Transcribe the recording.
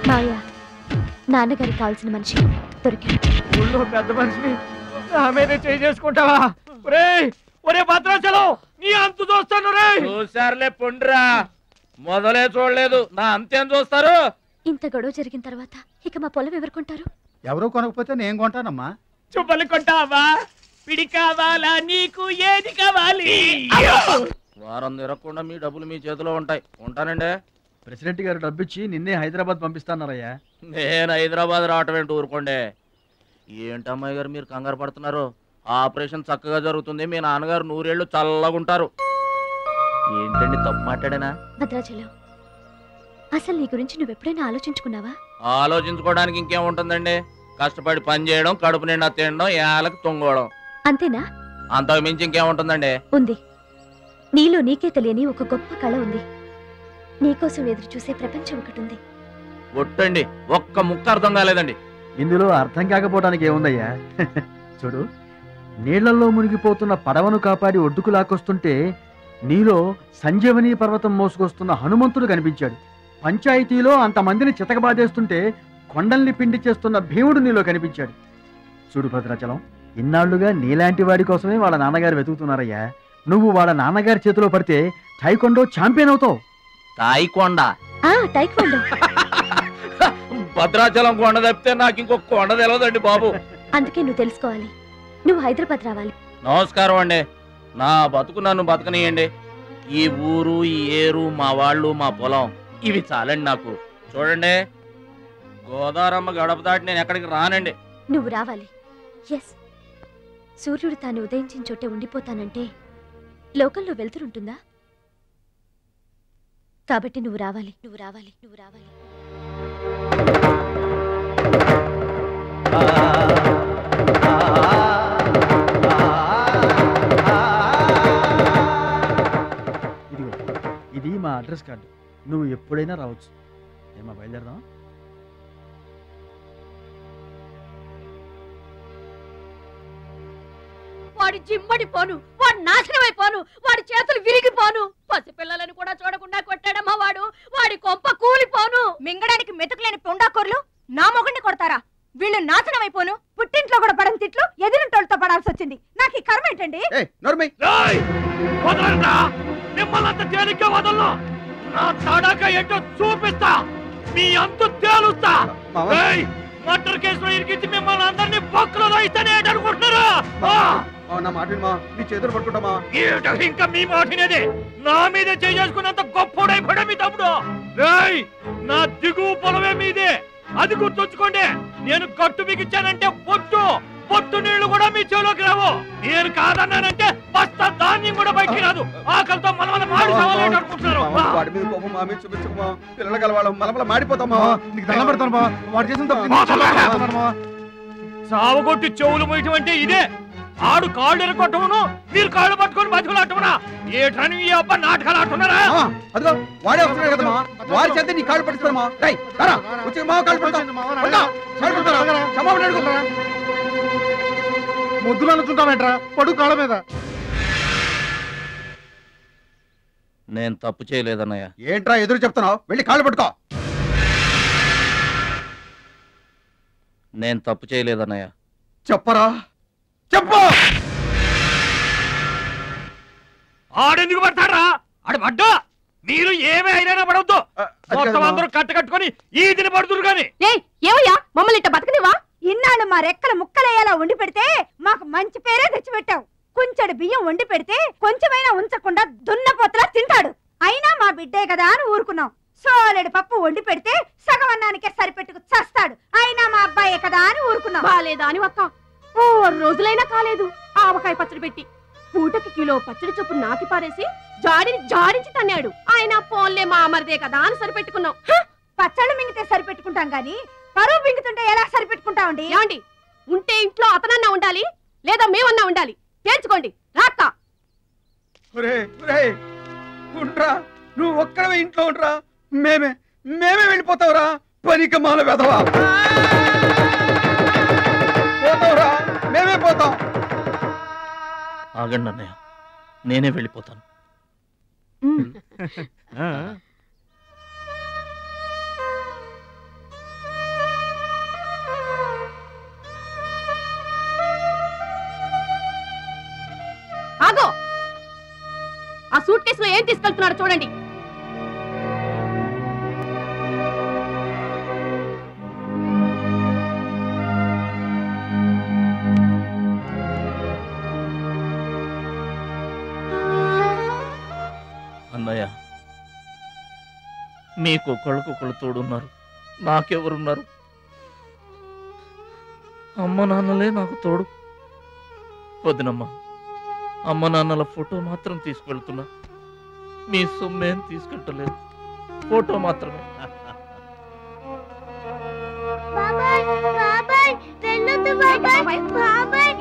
మావయ్య, నాన్నగారికి కావాల్సిన మనిషి దొరికాడు. ఊళ్ళో పెద్ద మనిషిని నా మీదే చేసుకుంటావా? ఒరే భద్రాచలం, నీ అంతు చూస్తాను రే. చూసారులే పొండ్రా, మొదలే చూడలేదు, నా అంతేం చూస్తారు? ఇంత గొడవ జరిగిన తర్వాత ఇక మా పొలం ఎవరు కొంటారు? ఎవరో కొనకపోతే నేను కొంటానమ్మా. చుబ్బలు కొంటావా? పిడి కావాలా నీకు? ఏది కావాలి? వారం తిరగకుండా మీ డబ్బులు మీ చేతిలో ఉంటాయి. ఉంటానండి. ప్రెసిడెంట్ గారు డబ్బిచ్చి నిన్నే హైదరాబాద్ పంపిస్తాన్నారయ్యా. నేను హైదరాబాద్ రావటం ఏంటి, ఊరుకోండి. ఏంటమ్మాయి గారు మీరు కంగారు పడుతున్నారు? ఆపరేషన్ చక్కగా జరుగుతుంది, మీ నాన్నగారు 100 ఏళ్ళు చల్లగుంటారు. ఏంటండి తప్పు మాట్లాడేనా? భద్రాచలం, అసలు నీ గురించి నువ్వెప్పుడైనా ఆలోచించుకున్నావా? ఆలోచించుకోవడానికి ఇంకేముంటుందండి? కష్టపడి పని చేయడం, కడుపు నిండా తినడం, ఏళ్ళకి తొంగోవడం, అంతేనా? అంతకు మించి ఇంకేముంటుందండి? ఉంది. నీలో నీకే తెలియని ఒక గొప్ప కళ ఉంది. నీకోసం ఎదురు చూసే ప్రపంచం ఒకటి ఉంది. ఒట్టండి, ఒక్క ముక్క అర్థం కాలేదండి. ఇందులో అర్థం కాకపోవడానికి ఏముందయ్యా? చూడు, నీళ్లలో మునిగిపోతున్న పడవను కాపాడి ఒడ్డుకు లాక్కొస్తుంటే నీలో సంజీవని పర్వతం మోసుకొస్తున్న హనుమంతుడు కనిపించాడు. పంచాయతీలో అంతమందిని చితకబాదేస్తుంటే కొండల్ని పిండి చేస్తున్న భీముడు నీలో కనిపించాడు. చూడు భద్రాచలం, ఇన్నాళ్లుగా నీలాంటి వాడి కోసమే వాళ్ళ నాన్నగారు వెతుకుతున్నారయ్యా. నువ్వు వాళ్ళ నాన్నగారి చేతిలో పడితే టైకొండో ఛాంపియన్ అవుతావు. తాయికొండ? టైక్వాండో. భద్రాచలం కొండ తప్పితే నాకు ఇంకొక కొండ తెలియదండి బాబు. అందుకే నువ్వు తెలుసుకోవాలి. నువ్వు హైదరాబాద్ రావాలి. నమస్కారం అండి, నా బతుకు నన్ను బతకనియండి. ఈ ఊరు, ఈ ఏరు, మా వాళ్ళు, మా పొలం, ఇవి చాలండి నాకు. చూడండి, గోదావరమ్మ గడప దాటి నేను ఎక్కడికి రానండి. నువ్వు రావాలి. ఎస్, సూర్యుడు తాను ఉదయించిన చోటే ఉండిపోతానంటే లోకంలో వెళ్తురుంటుందా? కాబట్టి నువ్వు రావాలి, నువ్వు రావాలి, నువ్వు రావాలి. ఇదిగో, ఇది మా అడ్రస్ కార్డు. నువ్వు ఎప్పుడైనా రావచ్చు. ఏమా బయలుదేరదాం? వాడి జిమ్మడిపోను, వాడు నాశనమైపోను, వాడి చేతులు విరిగిపోను. పసిపిల్లలను కూడా చూడకుండా కొట్టాడమ్మా వాడు. వాడి కొంప కూలిపోను. మింగడానికి మెతుకులేని పొండాకొర్లు నా మొగుడిని కొడతారా? వీళ్ళు నాశనమైపోను. పుట్టింట్లో కూడా పడని తిట్లు ఎదురింటోళ్ళతో పడాల్సి వచ్చింది. నాకు ఈ కర్మ ఏంటండి? మిమ్మల్ని తేలిగ్గా వదలను. నా తడాక ఏంటో చూపిస్తా, మీ అంతు తేలుస్తా. మర్డర్ కేసులో ఇరికించి మిమ్మల్ని అందరినీ పక్కలో రాయిస్తానే అనుకుంటున్నారా? నా మాట నీ చేతులు పట్టుకుంటామా? ఇంకా మీ మాటినేది. నా మీద చేసుకున్నంత గొప్పోడైపోయా మీ తమ్ముడు. నా దిగువ పొలమే మీదే, అది గుర్తుంచుకోండి. నేను గట్టు బిగించానంటే పొట్టు నీళ్లు కూడా మీ చెవులోకి రావు. నేను కాదన్నానంటే బస్తా ధాన్యం కూడా బయటికి రాదు. ఆకలితో మలమల మాడి అనుకుంటున్నారు. పిల్లలు కలవాళ్ళం మలమల మాడిపోతామా? నీకు దండం పెడతాను. వాడు చేసిన సావగొట్టి చెవులు మొయటం అంటే ఇదే. ఆడు కాళ్ళు ఎరగొట్టమును, మీరు కాళ్ళు పట్టుకొని బతుకులాటమునా? ఏటని ఈ అబ్బా నాటకాలు ఆడుతున్నారా? అదిగో వాడే వస్తున్నాడు కదమ్మా, వాడి చేత నీ కాళ్ళు పట్టిస్తామా? ముద్దులు అనుకుంటామేట్రా, పడు కాళ్ళ మీద. నేను తప్పు చేయలేదన్నయ్య. ఏంట్రా ఎదురు చెప్తున్నావు? వెళ్ళి కాళ్ళు పట్టుకో. నేను తప్పు చేయలేదన్నయ్య. చెప్పరా, చెప్పు. ఆడెందుకు పడతారా? ఆడు పడ్డా మీరు ఏమీ అయినా పడవద్దు. మొత్తం అందరూ కట్టుకొని ఈదిని పడుతురు గాని. ఏమయ్యా, మమ్మల్ని ఇట్ట బతకనివా? ఇన్నాళ్ళు మా రెక్కల ముక్కలయ్యేలా వండి పెడితే మాకు మంచి పేరే తెచ్చిపెట్టావు. కొంచెడు బియ్యం వండి పెడితే కొంచెమైనా ఉంచకుండా దున్నపోతలా తింటాడు. అయినా మా బిడ్డే కదా అని ఊరుకున్నాం. సోలెడు పప్పు వండి పెడితే సగం అన్నానికే సరిపెట్టుకు చస్తాడు. అయినా మా అబ్బాయే కదా అని ఊరుకున్నాం. బాలేదా అని ఒక్క 4 రోజులైనా కాలేదు ఆవకాయ పచ్చడి పెట్టి. పూటకి కిలో పచ్చడి చొప్పు నాకి పారేసి జాడించి తన్నాడు. ఆయన పోన్లే మా అమరదే కదా అని సరిపెట్టుకున్నాం. పచ్చళ్ళు మింగితే సరిపెట్టుకుంటాం గాని పరువు మింగుతుంటే ఎలా సరిపెట్టుకుంటామండి? ఏమండి, ఉంటే ఇంట్లో అతనన్నా ఉండాలి, లేదా మేమన్నా ఉండాలి. తేల్చుకోండి. రాక్క ఉండ్రా, నువ్వు ఒక్కడవే ఇంట్లో ఉండ్రా. మేమే వెళ్ళిపోతావురా. పనిక మాల వెధవా, పోతావురా. మేమే పోతాం. ఆగండి అన్నయ్య, నేనే వెళ్ళిపోతాను. ఏం తీసుకెళ్తున్నాడు చూడండి. అన్నయ్య, మీకొకళ్ళకొకళ్ళు తోడున్నారు, నాకెవరున్నారు? అమ్మ నాన్నలే నాకు తోడు. వదినమ్మ, అమ్మ నాన్నల ఫోటో మాత్రం తీసుకెళ్తున్నా, మీ సొమ్మేం తీసుకెళ్ళలేదు, ఫోటో మాత్రమే. బాబాయ్ వెళ్ళొద్దు బాబాయ్. బాబాయ్